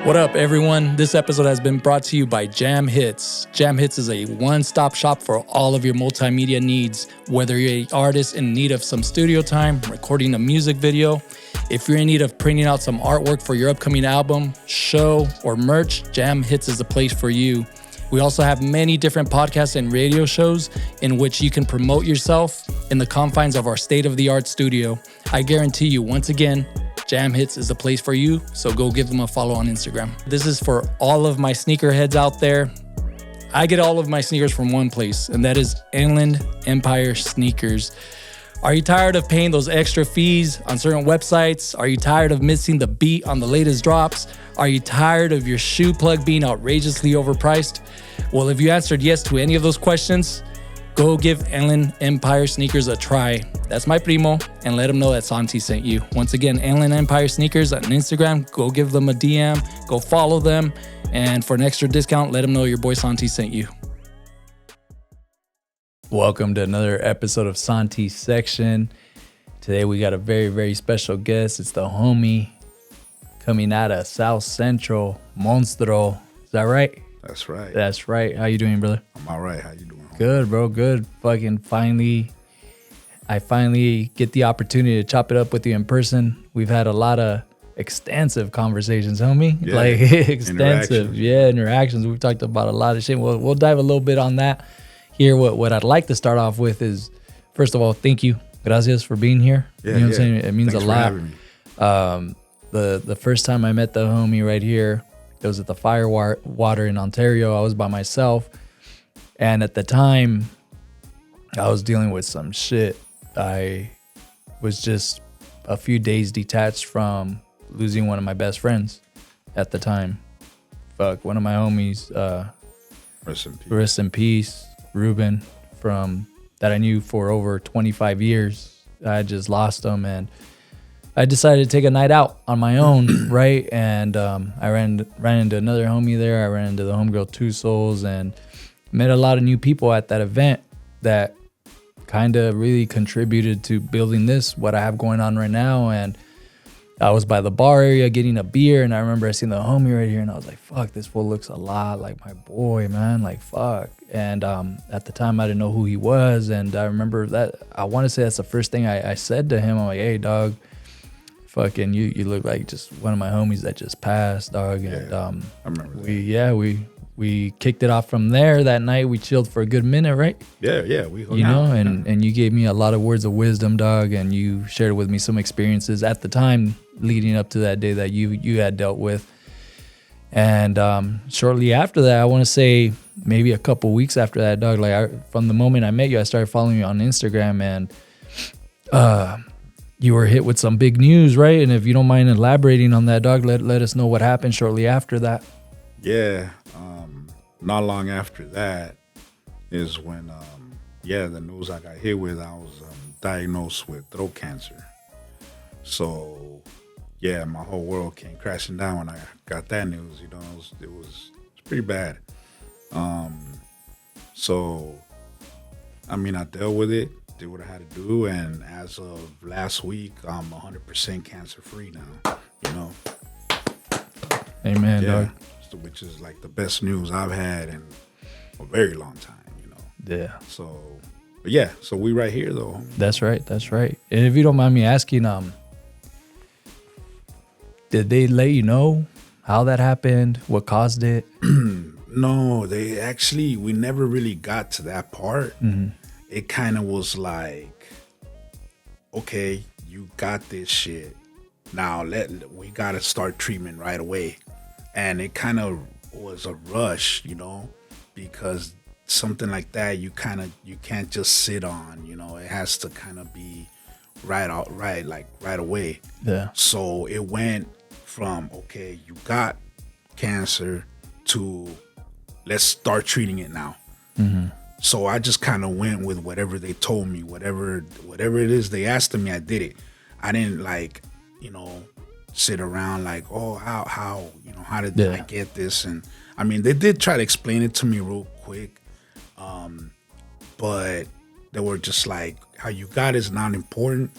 What up, everyone? This episode has been brought to you by Jamhits. Jamhits is a one-stop shop for all of your multimedia needs, whether you're an artist in need of some studio time, recording a music video, if you're in need of printing out some artwork for your upcoming album, show, or merch, Jamhits is the place for you. We also have many different podcasts and radio shows in which you can promote yourself in the confines of our state-of-the-art studio. I guarantee you, once again, Jamhits is the place for you, so go give them a follow on Instagram. This is for all of my sneakerheads out there. I get all of my sneakers from one place, and that is Inland Empire Sneakers. Are you tired of paying those extra fees on certain websites? Are you tired of missing the beat on the latest drops? Are you tired of your shoe plug being outrageously overpriced? Well, if you answered yes to any of those questions, go give Inland Empire Sneakers a try. That's my primo, and let him know that Santi sent you. Once again, Inland Empire Sneakers on Instagram. Go give them a DM, go follow them, and for an extra discount, let them know your boy Santi sent you. Welcome to another episode of Santi's Section. Today we got a very, very special guest. It's the homie coming out of South Central, Monstro. Is that right? That's right. That's right. How you doing, brother? I'm all right. How you doing? Good, bro. Good. I finally get the opportunity to chop it up with you in person. We've had a lot of extensive conversations, homie. Yeah, like extensive, interactions. We've talked about a lot of shit. We'll dive a little bit on that here. What I'd like to start off with is, first of all, thank you, gracias for being here. Yeah, you know what I'm saying? It means Thanks a lot. for having me. The first time I met the homie right here, it was at the Firewater in Ontario. I was by myself. And at the time, I was dealing with some shit. I was just a few days detached from losing one of my best friends at the time. One of my homies, rest in peace, Ruben, from that I knew for over 25 years. I just lost him, and I decided to take a night out on my own, right? And I ran into another homie there. I ran into the homegirl Two Souls, and met a lot of new people at that event that kind of really contributed to building what I have going on right now. And I was by the bar area getting a beer, and I remember I seen the homie right here, and I was like, fuck, this fool looks a lot like my boy, man, like fuck. And at the time I didn't know who he was, and I remember that, I want to say that's the first thing I said to him. I'm like, hey dog, fucking you look like just one of my homies that just passed, dog. Yeah, and I remember that. we kicked it off from there. That night we chilled for a good minute, right? Yeah, we hung out. And you gave me a lot of words of wisdom, dog, and you shared with me some experiences at the time leading up to that day that you had dealt with. And shortly after that, I want to say maybe a couple weeks after that, dog, from the moment I met you, I started following you on Instagram, and you were hit with some big news, right? And if you don't mind elaborating on that, dog, let us know what happened shortly after that. Yeah, not long after that is when, the news I got hit with, I was diagnosed with throat cancer. So, yeah, my whole world came crashing down when I got that news. You know, it was pretty bad. So, I mean, I dealt with it, did what I had to do, and as of last week, I'm 100% cancer-free now, you know. Amen, dog. Which is like the best news I've had in a very long time, you know. Yeah. So we right here though. That's right. And if you don't mind me asking, did they let you know how that happened? What caused it? No, we never really got to that part. Mm-hmm. It kind of was like, okay, you got this shit. Now we got to start treatment right away. And it kind of was a rush, you know, because something like that, you can't just sit on, you know, it has to kind of be right away. Yeah. So it went from, okay, you got cancer to let's start treating it now. Mm-hmm. So I just kind of went with whatever they told me, whatever it is they asked of me, I did it. I didn't sit around like, oh, how did I get this? And I mean, they did try to explain it to me real quick, but they were just like, how you got is not important.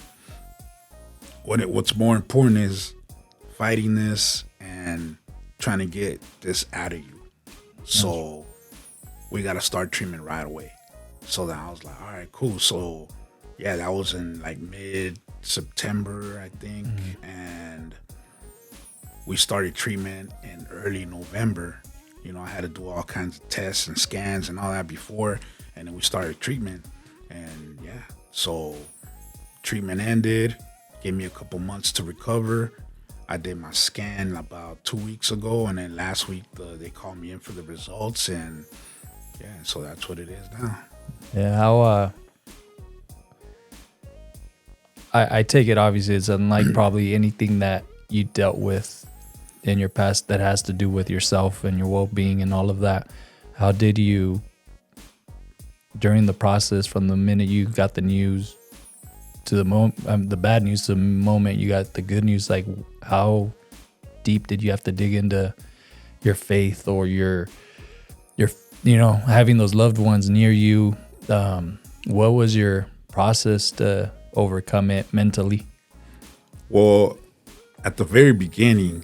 What's more important is fighting this and trying to get this out of you. So we got to start treatment right away. So then I was like, all right, cool. So yeah, that was in like mid-September, I think. And we started treatment in early November. You know, I had to do all kinds of tests and scans and all that before. And then we started treatment. And yeah, so treatment ended, gave me a couple months to recover. I did my scan about 2 weeks ago, and then last week they called me in for the results, and yeah, so that's what it is now. Yeah, how I take it obviously it's unlike probably anything that you dealt with in your past that has to do with yourself and your well-being and all of that. How did you, during the process, from the minute you got the news to the bad news to the moment you got the good news, like how deep did you have to dig into your faith or your having those loved ones near you? What was your process to overcome it mentally? Well, at the very beginning,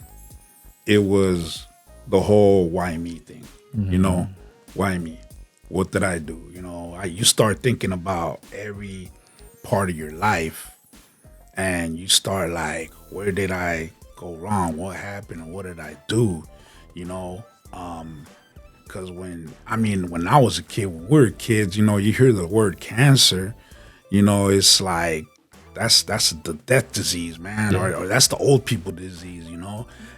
it was the whole why me thing. Why me? What did I do? You start thinking about every part of your life, and you start like, where did I go wrong? What happened? Or what did I do? Because when I was a kid, when we were kids, you hear the word cancer, it's like that's the death disease, man, or that's the old people disease,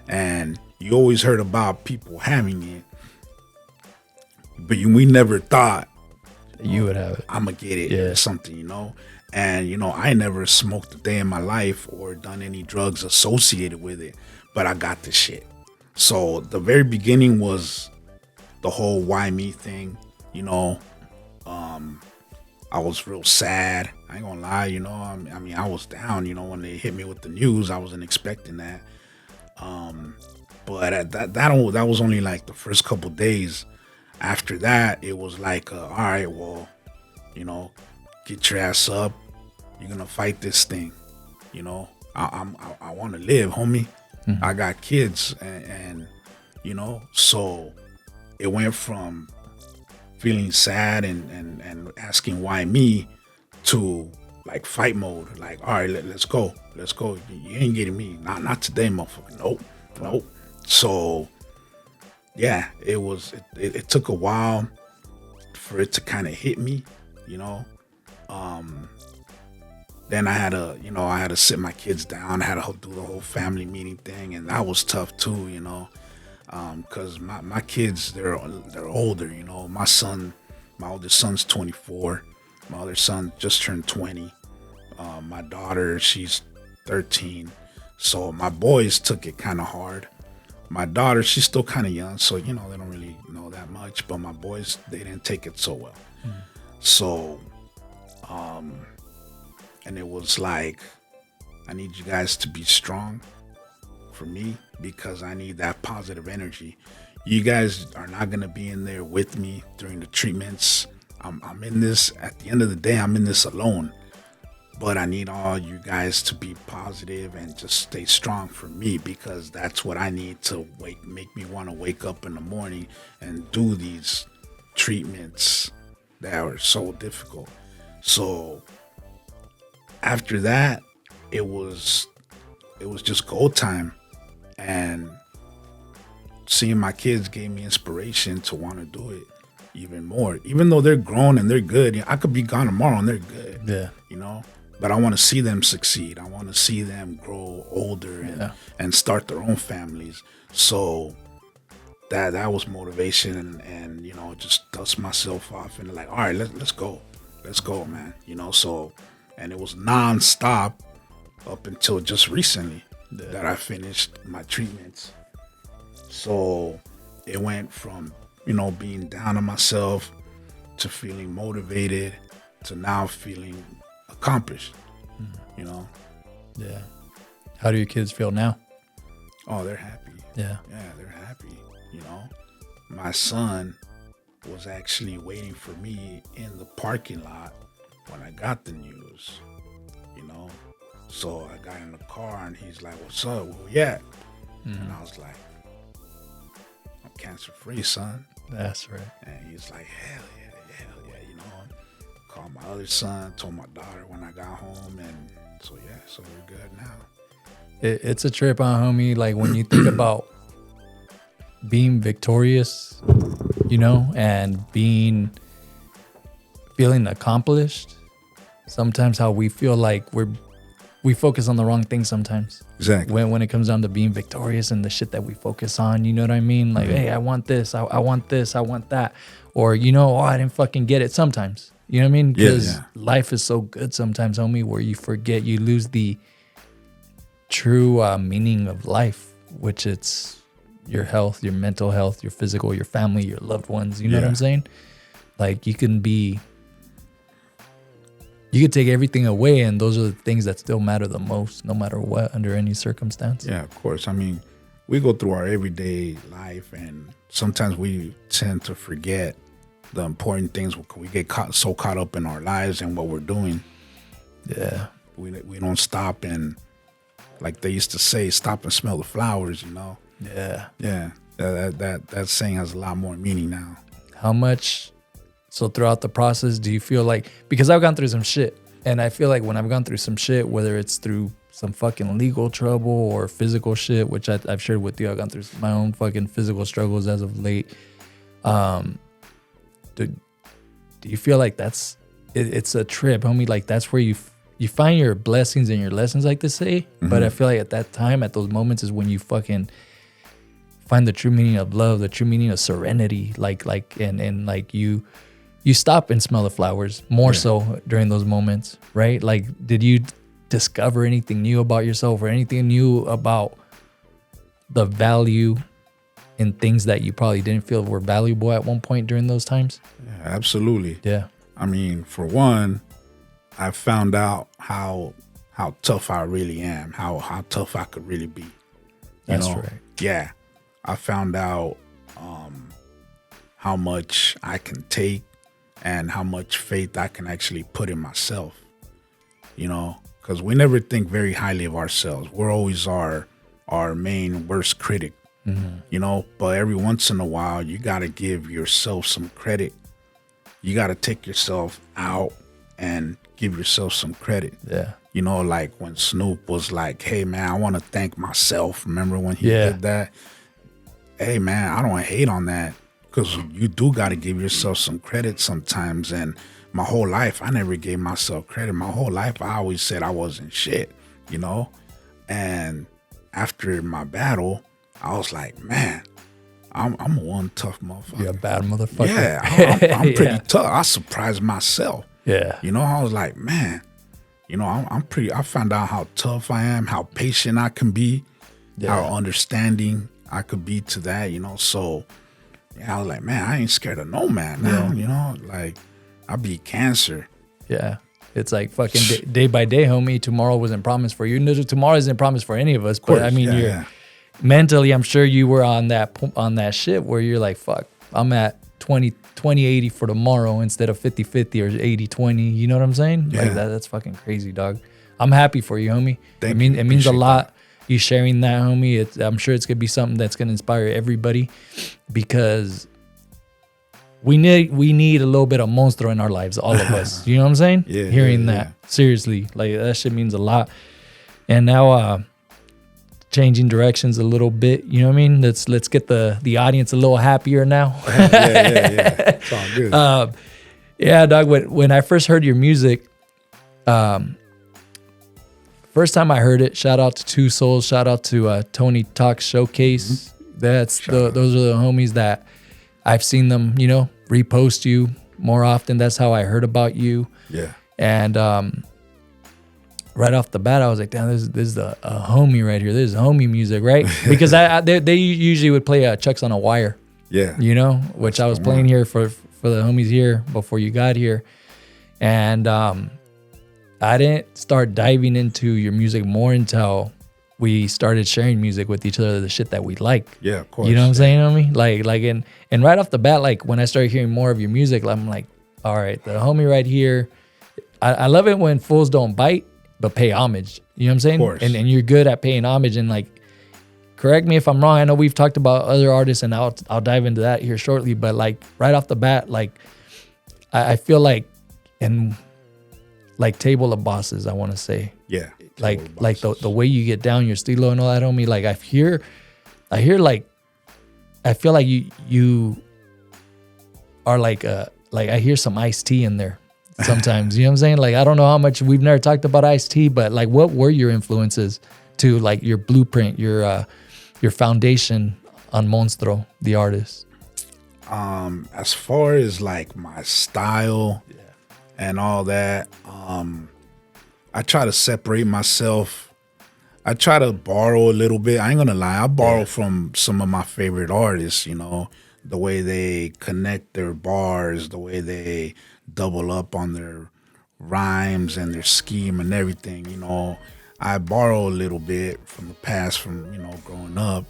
and you always heard about people having it, but we never thought you would have it. I'm gonna get it or something, And I never smoked a day in my life or done any drugs associated with it, but I got this shit. So the very beginning was the whole why me thing. I was real sad. I ain't gonna lie, I was down, when they hit me with the news. I wasn't expecting that. But that was only like the first couple days. After that, it was like, all right, well, get your ass up. You're gonna fight this thing. I want to live, homie. I got kids, and so it went from feeling sad and asking why me to like fight mode. Like, all right, let's go. You ain't getting me. Not today, motherfucker. Nope. So yeah, it took a while for it to kind of hit me, Then I had to sit my kids down. I had to do the whole family meeting thing, and that was tough too, because my kids, they're older, my oldest son's 24, my other son just turned 20, my daughter, she's 13, so my boys took it kind of hard. My daughter, she's still kind of young, so they don't really know that much, but my boys, they didn't take it so well. So and it was like, I need you guys to be strong for me, because I need that positive energy. You guys are not going to be in there with me during the treatments. I'm in this, at the end of the day, I'm in this alone. But I need all you guys to be positive and just stay strong for me, because that's what I need to make me want to wake up in the morning and do these treatments that are so difficult. So after that, it was just go time, and seeing my kids gave me inspiration to want to do it even more. Even though they're grown and they're good, I could be gone tomorrow and they're good. Yeah. But I want to see them succeed. I want to see them grow older and start their own families. So that was motivation, and just dust myself off and like, all right, let's go, man. So, and it was nonstop up until just recently that I finished my treatments. So it went from being down on myself to feeling motivated to now feeling accomplished. Yeah. How do your kids feel now? Oh, they're happy. Yeah, they're happy. My son was actually waiting for me in the parking lot when I got the news. So I got in the car and he's like, "What's up? Where we at?" And I was like, cancer free, son. That's right. And he's like, hell yeah, you know. Called my other son, told my daughter when I got home, and so we're good now. It's a trip, homie. Like when you think about being victorious, you know, and feeling accomplished. Sometimes how we feel like we focus on the wrong thing sometimes. Exactly. When it comes down to being victorious and the shit that we focus on, you know what I mean? Like, hey, I want this, I want this, I want that. Or, you know, I didn't fucking get it sometimes. You know what I mean? Because life is so good sometimes, homie, where you forget, you lose the true meaning of life, which it's your health, your mental health, your physical, your family, your loved ones. You know what I'm saying? Like you could take everything away, and those are the things that still matter the most, no matter what, under any circumstance. Yeah, of course. I mean, we go through our everyday life, and sometimes we tend to forget the important things. We get so caught up in our lives and what we're doing. Yeah. We don't stop and, like they used to say, stop and smell the flowers, you know? Yeah. Yeah. That saying has a lot more meaning now. How much, so throughout the process, do you feel like, because I've gone through some shit, and I feel like when I've gone through some shit, whether it's through some fucking legal trouble or physical shit, which I've shared with you, I've gone through my own fucking physical struggles as of late. Do you feel like it's a trip, homie? Like that's where you find your blessings and your lessons, like to say. Mm-hmm. But I feel like at that time, at those moments, is when you fucking find the true meaning of love, the true meaning of serenity. And you stop and smell the flowers more so during those moments, right? Like, did you discover anything new about yourself or anything new about the value in things that you probably didn't feel were valuable at one point during those times? Yeah, absolutely. Yeah. I mean, for one, I found out how tough I really am, how tough I could really be. That's right. Yeah. I found out how much I can take and how much faith I can actually put in myself, you know, because we never think very highly of ourselves. We're always our main worst critic, you know, but every once in a while, you got to give yourself some credit. You got to take yourself out and give yourself some credit. Yeah. You know, like when Snoop was like, hey, man, I want to thank myself. Remember when he did that? Hey, man, I don't hate on that, because you do got to give yourself some credit sometimes. And my whole life, I never gave myself credit. My whole life, I always said I wasn't shit, you know? And after my battle, I was like, man, I'm a one tough motherfucker. You're a bad motherfucker. Yeah, I'm pretty tough. I surprised myself. Yeah. You know, I was like, man, you know, I found out how tough I am, how patient I can be, how understanding I could be to that, you know. So, yeah, I was like, man, I ain't scared of no man now, you know. Like, I beat cancer. Yeah. It's like fucking day by day, homie. Tomorrow wasn't promised for you. Tomorrow isn't promised for any of us. But I mean, you're mentally, I'm sure you were on that shit where you're like, fuck, I'm at 20-80 for tomorrow instead of 50-50 or 80-20. You know what I'm saying? Yeah. Like that's fucking crazy, dog. I'm happy for you, homie. Thank you. It means a lot. You sharing that, homie. I'm sure it's gonna be something that's gonna inspire everybody, because we need a little bit of Monstro in our lives, all of us. You know what I'm saying? Hearing that, seriously, like that shit means a lot. And now, changing directions a little bit. You know what I mean? Let's get the audience a little happier now. Yeah. It's all good. Yeah, dog. When I first heard your music, first time I heard it, shout out to Two Souls, shout out to Tony Talk Showcase. Those are the homies that I've seen them, you know, repost you more often. That's how I heard about you. Yeah. And right off the bat, I was like, damn, this is a homie right here. This is homie music, right? Because they usually would play Chucks on a Wire. Yeah. You know, which I was playing here for the homies here before you got here. And I didn't start diving into your music more until we started sharing music with each other, the shit that we like. Yeah, of course. You know what I'm saying, homie? Like, and right off the bat, like when I started hearing more of your music, I'm like, all right, the homie right here. I love it when fools don't bite, but pay homage. You know what I'm saying? Of course. And you're good at paying homage and like correct me if I'm wrong. I know we've talked about other artists, and I'll dive into that here shortly. But like right off the bat, like I feel like in like Table of Bosses, I want to say, Yeah. like the way you get down your estilo and all that, homie. Like I hear like I feel like you are like I hear some Ice-T in there sometimes. You know what I'm saying? Like I don't know how much we've never talked about Ice-T, but like what were your influences to like your blueprint, your foundation on Monstro, the artist? As far as like my style and all that, I try to separate myself. I try to borrow a little bit. I ain't gonna lie, I borrow from some of my favorite artists, you know, the way they connect their bars, the way they double up on their rhymes and their scheme and everything, you know. I borrow a little bit from the past, from, you know, growing up,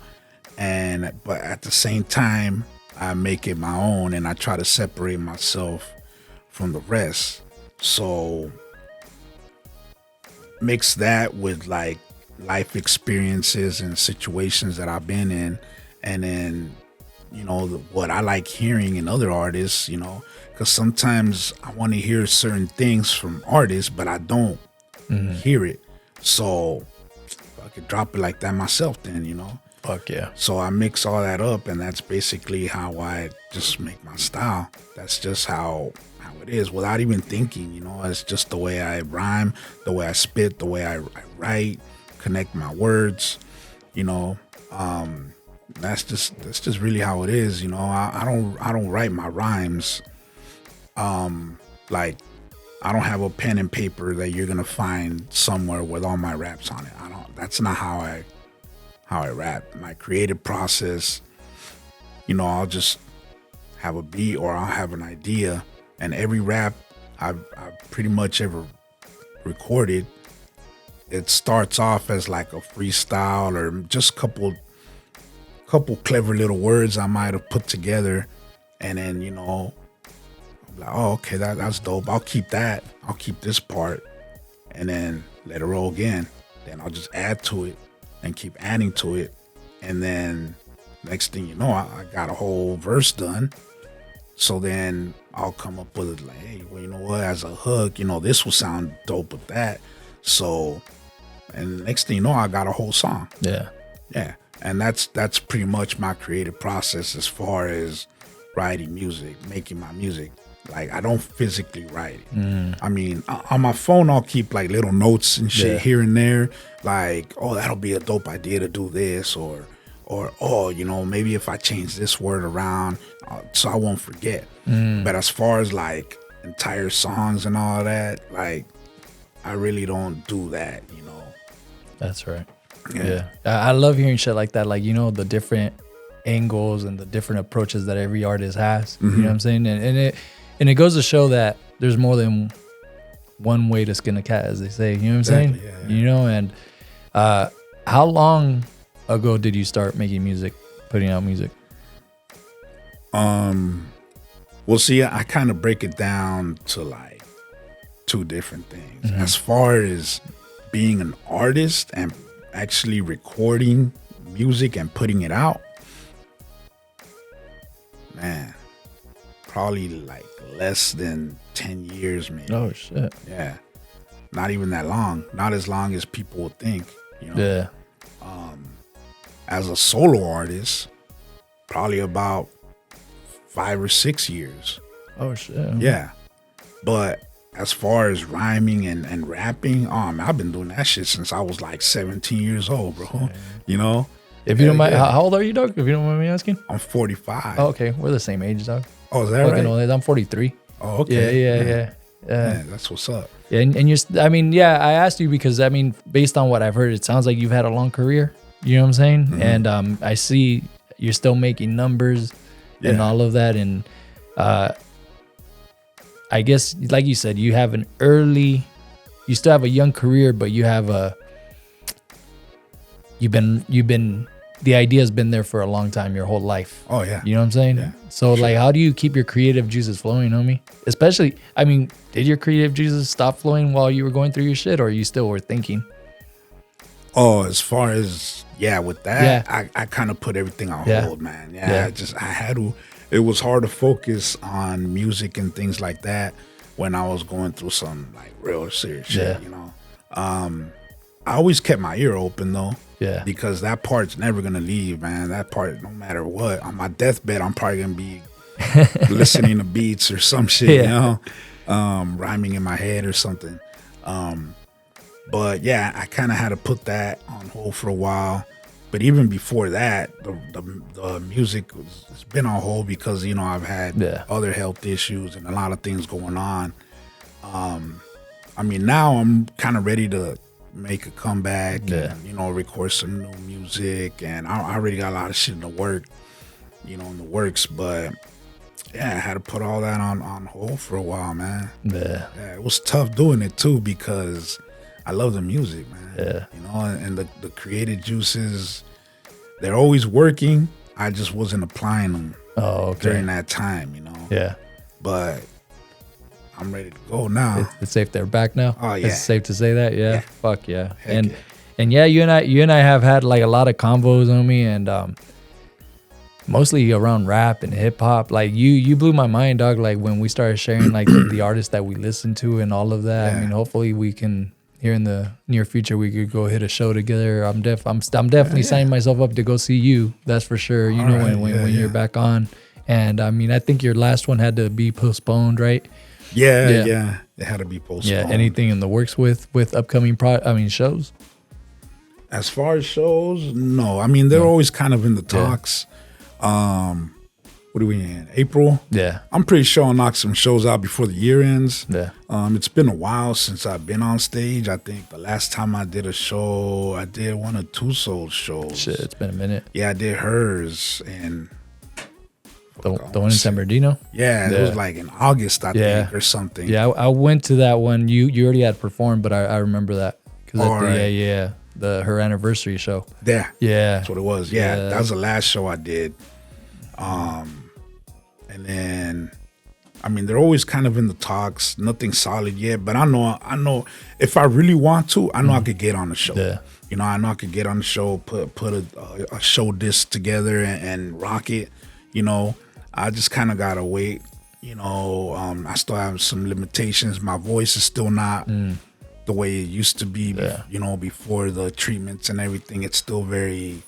but at the same time I make it my own, and I try to separate myself from the rest. So mix that with like life experiences and situations that I've been in, and then, you know, what I like hearing in other artists, you know, because sometimes I want to hear certain things from artists, but I don't hear it. So I could drop it like that myself then, you know. Fuck yeah. So I mix all that up, and that's basically how I just make my style. That's just how it is, without even thinking, you know. It's just the way I rhyme, the way I spit, the way I write, connect my words, you know. That's just really how it is, you know. I don't write my rhymes like I don't have a pen and paper that you're gonna find somewhere with all my raps on it. That's not how I rap. My creative process, you know, I'll just have a beat or I'll have an idea, and every rap I've pretty much ever recorded, it starts off as like a freestyle or just couple clever little words I might have put together, and then, you know, I'm like, oh, okay, that's dope. I'll keep that. I'll keep this part, and then let it roll again. Then I'll just add to it and keep adding to it, and then next thing you know, I got a whole verse done. So then I'll come up with it like, hey, well, you know what? As a hook, you know, this will sound dope with that. So, and the next thing you know, I got a whole song. Yeah. Yeah. And that's pretty much my creative process as far as writing music, making my music. Like, I don't physically write it. I mean, on my phone, I'll keep like little notes and shit here and there. Like, oh, that'll be a dope idea to do this, or oh, you know, maybe if I change this word around, so I won't forget. But as far as like entire songs and all that, like, I really don't do that, you know. That's right. Yeah. I love hearing shit like that. Like, you know, the different angles and the different approaches that every artist has. You know what I'm saying? And it goes to show that there's more than one way to skin a cat, as they say. You know what I'm saying? Yeah. You know, and how long ago did you start making music, putting out music? Well, see, I kind of break it down to like two different things. As far as being an artist and actually recording music and putting it out, man, probably like less than 10 years, maybe. Oh, shit. Yeah. Not even that long. Not as long as people would think, you know? Yeah. As a solo artist, probably about 5 or 6 years. Oh, shit. Yeah. But as far as rhyming and rapping, I've been doing that shit since I was like 17 years old, bro. Yeah. You know? If you don't mind, how old are you, dog? If you don't mind me asking? I'm 45. Oh, okay. We're the same age, dog. Oh, is that right? I'm 43. Oh, okay. Yeah. Yeah, that's what's up. Yeah, and you're, I mean, yeah, I asked you because, I mean, based on what I've heard, it sounds like you've had a long career. You know what I'm saying? And I see you're still making numbers and all of that. And I guess, like you said, you have you still have a young career, but you have the idea's been there for a long time, your whole life. Oh, yeah. You know what I'm saying? Yeah, so, like, how do you keep your creative juices flowing, homie? Especially, I mean, did your creative juices stop flowing while you were going through your shit, or you still were thinking? Oh, as far as with that, Yeah. I kind of put everything on Yeah. hold, man. Yeah. I had to. It was hard to focus on music and things like that when I was going through some like real serious Yeah. shit. I always kept my ear open though. Yeah. Because that part's never gonna leave, man. That part, no matter what, on my deathbed, I'm probably gonna be listening to beats or some shit, rhyming in my head or something. But yeah, I kind of had to put that on hold for a while. But even before that, the music has been on hold because I've had other health issues and a lot of things going on. I mean, now I'm kind of ready to make a comeback and record some new music, and I already got a lot of shit in the works. But yeah, I had to put all that on hold for a while, man. Yeah, it was tough doing it too because I love the music, man. And the creative juices, they're always working. I just wasn't applying them during that time, Yeah. But I'm ready to go now. It's safe. They're back now. Oh yeah, it's safe to say that. Yeah. Fuck yeah. Heck And yeah, you and I have had like a lot of combos on me, and mostly around rap and hip hop. Like you blew my mind, dog. Like when we started sharing like the artists that we listen to and all of that. I mean, hopefully we can here in the near future we could go hit a show together. I'm definitely signing myself up to go see you. That's for sure. You know when you're back on. And I mean, I think your last one had to be postponed, right? Yeah. It had to be postponed. Yeah. Anything in the works with upcoming shows? As far as shows, no. I mean, they're always kind of in the talks. What are we in? April? Yeah. I'm pretty sure I'll knock some shows out before the year ends. Yeah. It's been a while since I've been on stage. I think the last time I did a show, I did one of Two Souls shows. Shit, it's been a minute. Yeah, I did hers and the one in San Bernardino? Yeah, it was like in August, I think, or something. Yeah, I went to that one. You already had performed, but I remember that. Her anniversary show. Yeah. Yeah. That's what it was. Yeah. That was the last show I did. And then, I mean, they're always kind of in the talks. Nothing solid yet, but I know if I really want to, I know I could get on the show. Yeah. I know I could get on the show, put a show disc together and rock it. I just kind of gotta wait. I still have some limitations. My voice is still not the way it used to be. Before the treatments and everything, it's still very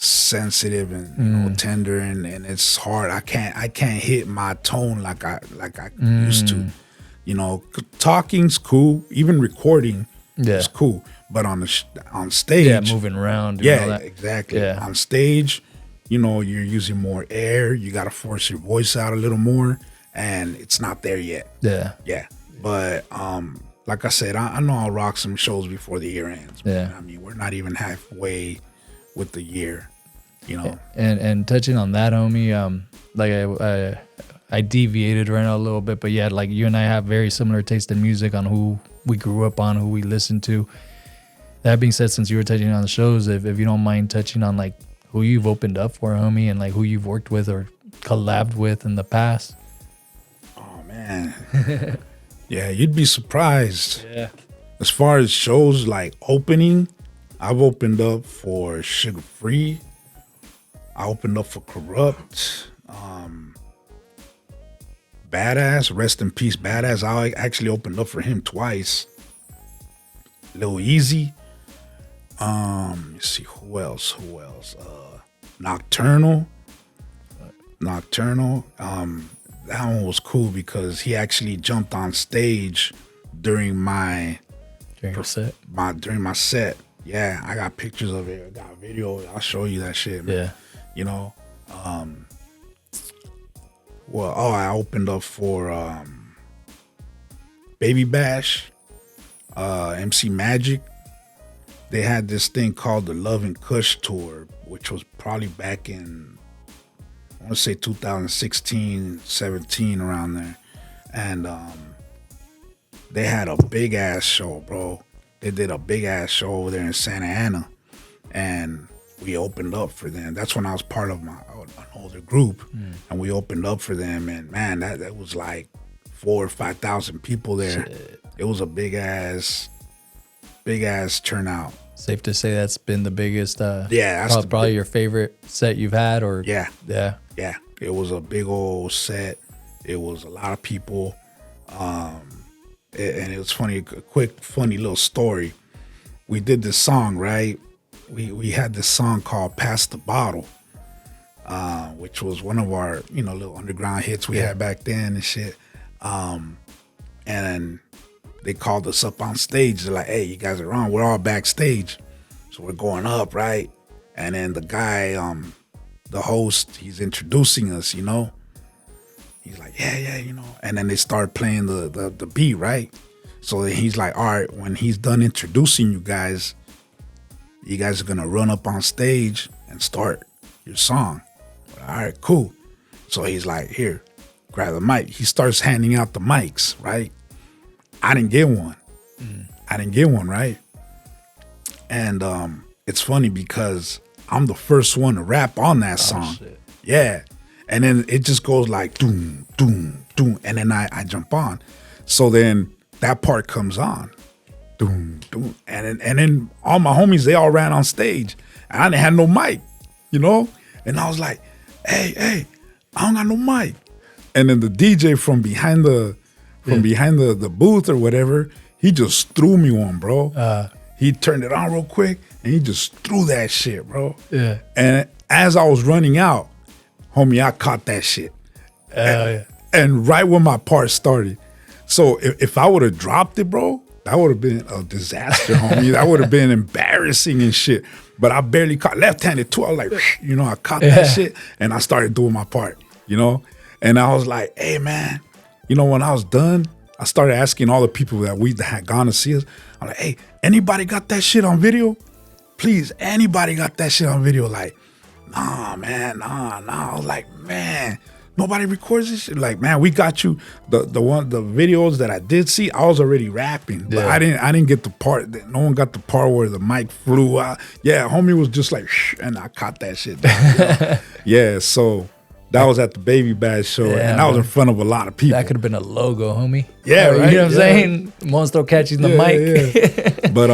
sensitive and tender, and it's hard. I can't hit my tone like I used to. Talking's cool, even recording is cool, but on stage, moving around, exactly. On stage, you're using more air. You got to force your voice out a little more, and it's not there yet. But like I said, I know I'll rock some shows before the year ends. Man. I mean, we're not even halfway with the year, And touching on that, homie, like I deviated right now a little bit, but yeah, like you and I have very similar taste in music on who we grew up on, who we listened to. That being said, since you were touching on the shows, if you don't mind touching on like who you've opened up for, homie, and like who you've worked with or collabed with in the past. Oh man. Yeah, you'd be surprised. Yeah. As far as shows like opening, I've opened up for Sugar Free. I opened up for Corrupt. Badass, rest in peace, Badass. I actually opened up for him twice. Lil Easy. Let's see, who else? Nocturnal. That one was cool because he actually jumped on stage during my set. During my set. Yeah, I got pictures of it. I got a video. I'll show you that shit, man. Yeah. I opened up for Baby Bash, MC Magic. They had this thing called the Love and Kush Tour, which was probably back in, I want to say 2016, 17, around there. And they had a big ass show, bro. They did a big ass show over there in Santa Ana, and we opened up for them. That's when I was part of an older group, and we opened up for them. And man, that was like 4,000 or 5,000 people there. Shit. It was a big ass turnout. Safe to say that's been the biggest. Yeah, that's probably your favorite set you've had, or yeah. yeah. It was a big old set. It was a lot of people, and it was funny. A quick, funny little story. We did this song, right? We had this song called "Pass the Bottle," which was one of our little underground hits we had back then and shit. And they called us up on stage. They're like, "Hey, you guys are on. We're all backstage." So we're going up, right? And then the guy, the host, he's introducing us, He's like, yeah, And then they start playing the beat, right? So then he's like, all right, when he's done introducing you guys are going to run up on stage and start your song. All right, cool. So he's like, here, grab the mic. He starts handing out the mics, right? I didn't get one. I didn't get one, right? And it's funny because I'm the first one to rap on that song. Shit. Yeah. And then it just goes like doom, doom, doom. And then I jump on. So then that part comes on. Doom, doom. And then all my homies, they all ran on stage. And I didn't have no mic, And I was like, hey, I don't got no mic. And then the DJ from behind the booth or whatever, he just threw me one, bro. He turned it on real quick and he just threw that shit, bro. Yeah. And as I was running out, homie, I caught that shit. And right when my part started. So if I would have dropped it, bro, that would have been a disaster, homie. That would have been embarrassing and shit. But I barely caught left-handed too. I was like, I caught that shit and I started doing my part, And I was like, hey, man, when I was done, I started asking all the people that had gone to see us. I'm like, hey, anybody got that shit on video? Please, anybody got that shit on video? Like, nah, man, nah. I was like, man, nobody records this shit. Like, man, we got you. The videos that I did see, I was already rapping, but I didn't get the part. No one got the part where the mic flew out. Yeah, homie was just like, and I caught that shit down. Yeah, so. That was at the Baby Bash show, and I was in front of a lot of people. That could have been a logo, homie. Yeah, right? You know what I'm saying? Monstro catching the mic. Yeah. But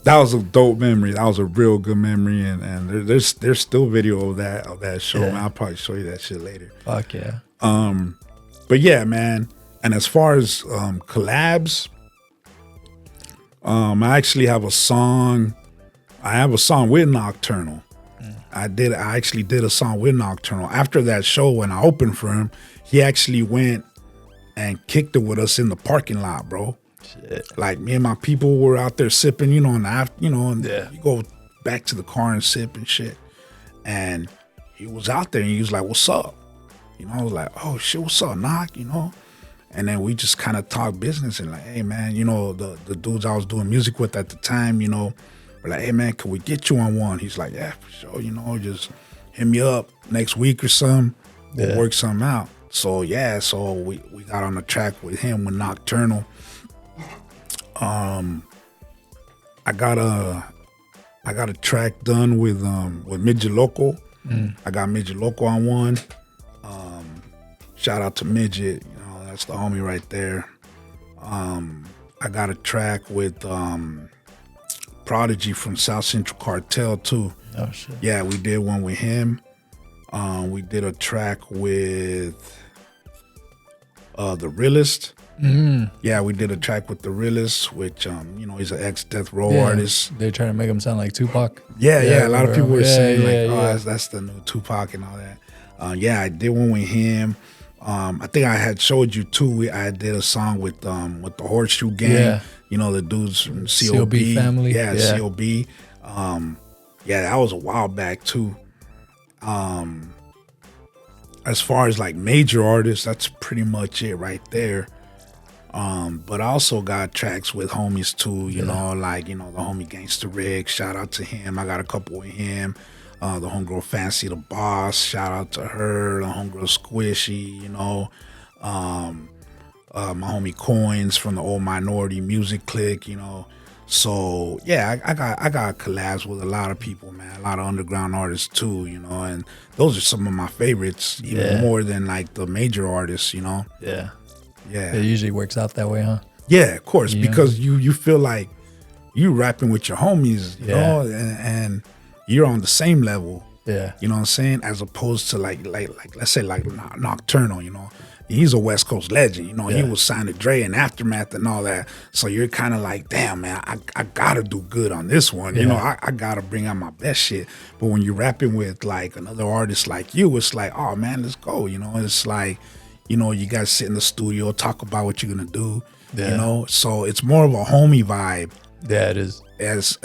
that was a dope memory. That was a real good memory, and there's still video of that show. Man, I'll probably show you that shit later. Fuck yeah. But yeah, man. And as far as collabs, I actually have a song. I have a song with Nocturnal. I actually did a song with Nocturnal. After that show, when I opened for him, he actually went and kicked it with us in the parking lot, bro. Shit. Like me and my people were out there sipping, and you go back to the car and sip and shit. And he was out there and he was like, "What's up?" I was like, "Oh shit, what's up, Knock?" And then we just kind of talked business and like, "Hey man, the dudes I was doing music with at the time, we're like, hey, man, can we get you on one?" He's like, yeah, for sure, just hit me up next week or something. We'll work something out. So, yeah, we got on the track with him with Nocturnal. I got a track done with Midget Loco. I got Midget Loco on one. Shout out to Midget, that's the homie right there. I got a track with Prodigy from South Central Cartel too. Oh shit. Yeah, we did one with him. We did a track with The Realist. Yeah, we did a track with The Realist, which he's an ex-Death Row artist. They're trying to make him sound like Tupac. Yeah. A lot of people were saying that's the new Tupac and all that. Yeah, I did one with him. I think I had showed you too. I did a song with the Horseshoe Gang. The dudes from COB family. Yeah, COB. That was a while back too. As far as like major artists, that's pretty much it right there. But I also got tracks with homies too, the homie Gangsta Rick, shout out to him. I got a couple with him. The homegirl Fancy the Boss, shout out to her. The homegirl Squishy, my homie Coins from the Old Minority Music Clique, So yeah, I got collabs with a lot of people, man. A lot of underground artists too, and those are some of my favorites, even more than like the major artists, Yeah. It usually works out that way, huh? Yeah, of course, because you feel like you rapping with your homies, you know, and you're on the same level. Yeah. You know what I'm saying? As opposed to like let's say like Nocturnal, you know. He's a West Coast legend, you know. He was signed to Dre and Aftermath and all that. So you're kind of like, damn, man, I gotta do good on this one. You know, I gotta bring out my best shit. But when you're rapping with like another artist like you, it's like, oh man, let's go. You know, it's like, you know, you guys sit in the studio, talk about what you're gonna do. Yeah. You know, so it's more of a homie vibe. Yeah, it is. As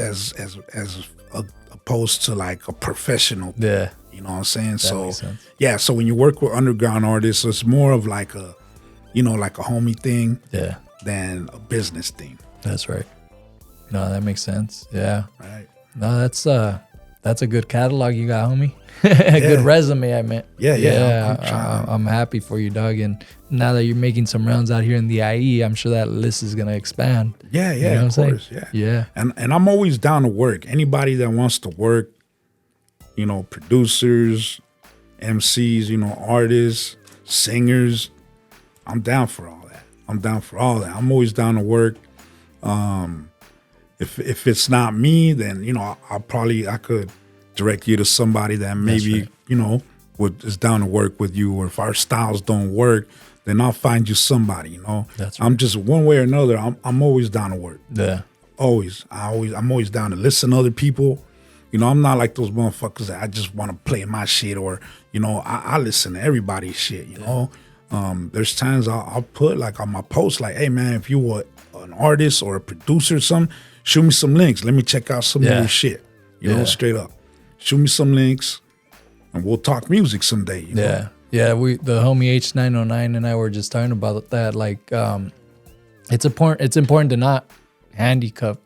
opposed to like a professional. Yeah. You know what I'm saying? That So, makes sense. yeah, so when you work with underground artists, it's more of like a, you know, like a homie thing than a business thing. That's right. No, that makes sense. Yeah. Right. No, that's a good catalog you got, homie. A good resume, I meant. Yeah. I'm happy for you, dog. And now that you're making some rounds out here in the IE, I'm sure that list is gonna expand. Yeah, you know of course. Yeah. And I'm always down to work. Anybody that wants to work, you know, producers, MCs, you know, artists, singers, I'm down for all that. I'm always down to work. If it's not me, then, you know, I could direct you to somebody that maybe, you know, is down to work with you. Or if our styles don't work, then I'll find you somebody, you know. That's right. I'm just one way or another, I'm always down to work. Yeah. I'm always down to listen to other people. You know, I'm not like those motherfuckers that I just want to play my shit, or, you know, I listen to everybody's shit, you know. There's times I'll put like on my post, like, hey man, if you were an artist or a producer or something, shoot me some links. Let me check out some of your shit. You know, straight up. Shoot me some links and we'll talk music someday. You know? Yeah. The homie H909 and I were just talking about that. Like, it's important to not handcuff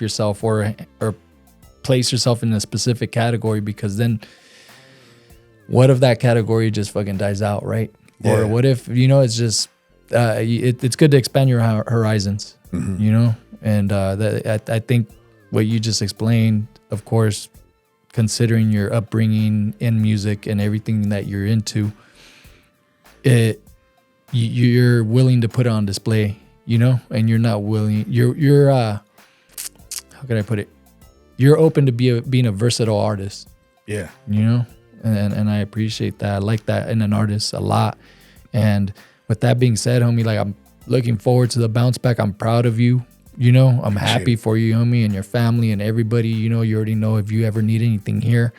yourself or place yourself in a specific category, because then what if that category just fucking dies out, right? Yeah. Or what if, you know, it's just it's good to expand your horizons, you know? And I think what you just explained, of course, considering your upbringing in music and everything that you're into, you're willing to put it on display, you know? And you're not willing, you're how can I put it? You're open to being a versatile artist. Yeah. You know? And I appreciate that. I like that in an artist a lot. And with that being said, homie, like, I'm looking forward to the bounce back. I'm proud of you. You know, I'm happy for you, homie, and your family and everybody. You know, you already know if you ever need anything here,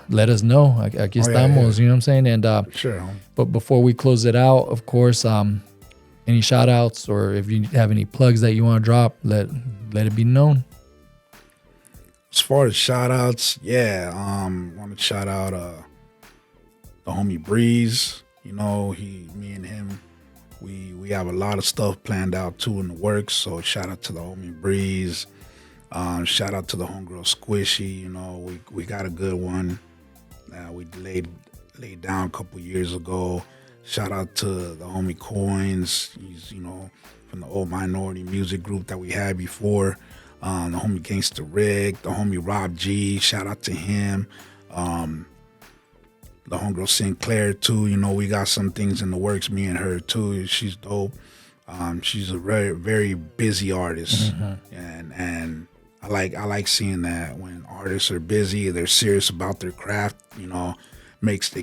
let us know. Aquí estamos, you know what I'm saying? And sure. Homie. But before we close it out, of course, any shout outs, or if you have any plugs that you want to drop, let it be known. As far as shout outs, want to shout out the homie Breeze. You know, me and him, we have a lot of stuff planned out too in the works. So shout out to the homie Breeze. Shout out to the homegirl Squishy. You know, we got a good one we laid down a couple years ago. Shout out to the homie Coins. He's, you know, from the old Minority Music group that we had before. The homie Gangsta Rick, the homie Rob G, shout out to him. The homegirl Sinclair too, you know, we got some things in the works, me and her too. She's dope. She's a very, very busy artist. And I like seeing that when artists are busy, they're serious about their craft, you know,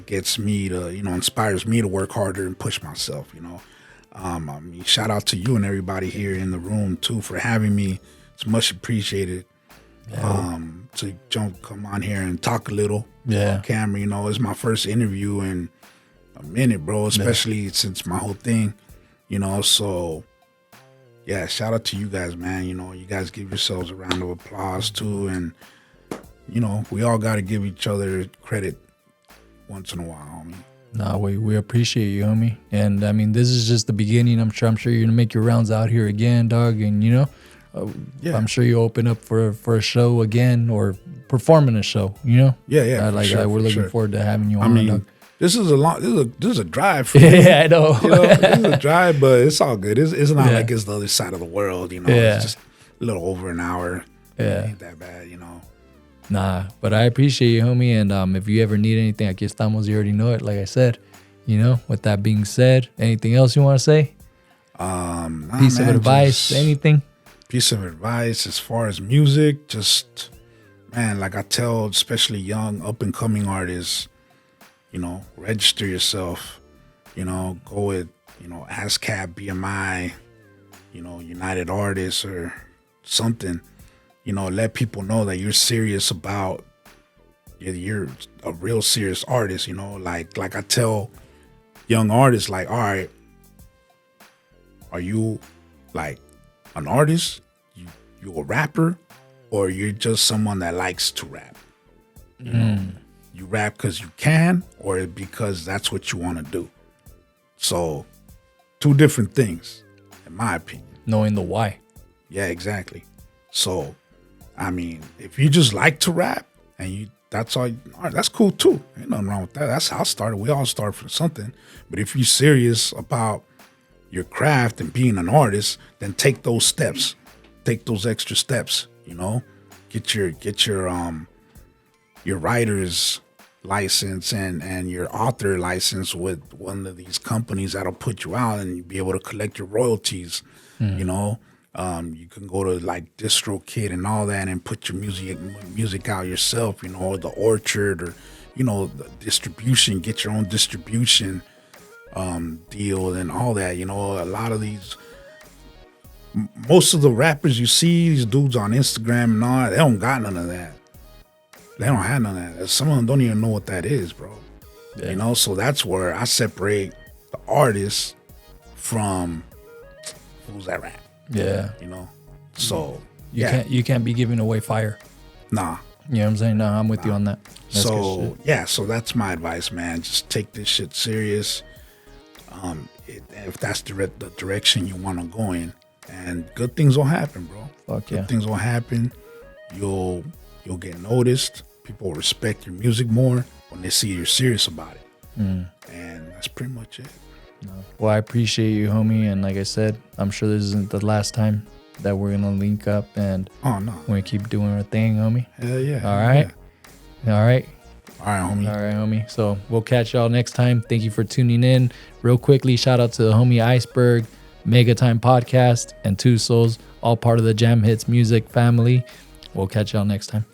gets me to, you know, inspires me to work harder and push myself, you know. I mean, shout out to you and everybody here in the room too for having me. It's much appreciated. To come on here and talk a little on camera. You know, it's my first interview in a minute, bro, especially since my whole thing, you know. So yeah, shout out to you guys, man. You know, you guys give yourselves a round of applause too, and you know, we all got to give each other credit once in a while, homie. No, we appreciate you, homie. And I mean, this is just the beginning. I'm sure you're gonna make your rounds out here again, dog. And you know, I'm sure you open up for a show again or performing a show. You know, we're looking forward to having you on. I mean, dog. This is a drive for me. Yeah, I know. You know, this is a drive, but it's all good. It's not like it's the other side of the world. You know, it's just a little over an hour. Yeah, it ain't that bad. You know. Nah, but I appreciate you, homie. And if you ever need anything, aquí estamos. You already know it. Like I said, you know. With that being said, anything else you want to say? Piece of advice, anything? Piece of advice as far as music, just, man, like I tell, especially young up and coming artists, register yourself, go with, ASCAP, BMI, United Artists or something, let people know that you're serious about, you're a real serious artist, like I tell young artists, like, all right, are you like an artist, you a rapper, or you're just someone that likes to rap? You rap because you can, or because that's what you want to do. So, two different things, in my opinion. Knowing the why. Yeah, exactly. So, I mean, if you just like to rap and that's all right, that's cool too. Ain't nothing wrong with that. That's how I started. We all start from something. But if you're serious about your craft and being an artist, then take those steps. Take those extra steps, Get your writer's license and your author license with one of these companies that'll put you out and you'll be able to collect your royalties, you can go to like DistroKid and all that and put your music out yourself, or the Orchard, or the distribution, get your own distribution deal and all that. A lot of these, most of the rappers you see, these dudes on Instagram and all that, they don't got none of that. They don't have none of that. Some of them don't even know what that is, bro. Yeah. So that's where I separate the artist from who's that rap. Yeah. So you can't be giving away fire. Nah. You know what I'm saying? No, I'm with you on that. That's so that's my advice, man. Just take this shit serious. If that's the direction you want to go in, and good things will happen, bro. Good things will happen. You'll get noticed. People will respect your music more when they see you're serious about it. And that's pretty much it. No. Well, I appreciate you, homie. And like I said, I'm sure this isn't the last time that we're going to link up and we're going to keep doing our thing, homie. Hell yeah. All right. Yeah. All right. All right, homie. So we'll catch y'all next time. Thank you for tuning in. Real quickly, shout out to the homie Iceberg, Mega Time Podcast, and Two Souls, all part of the Jam Hits Music family. We'll catch y'all next time.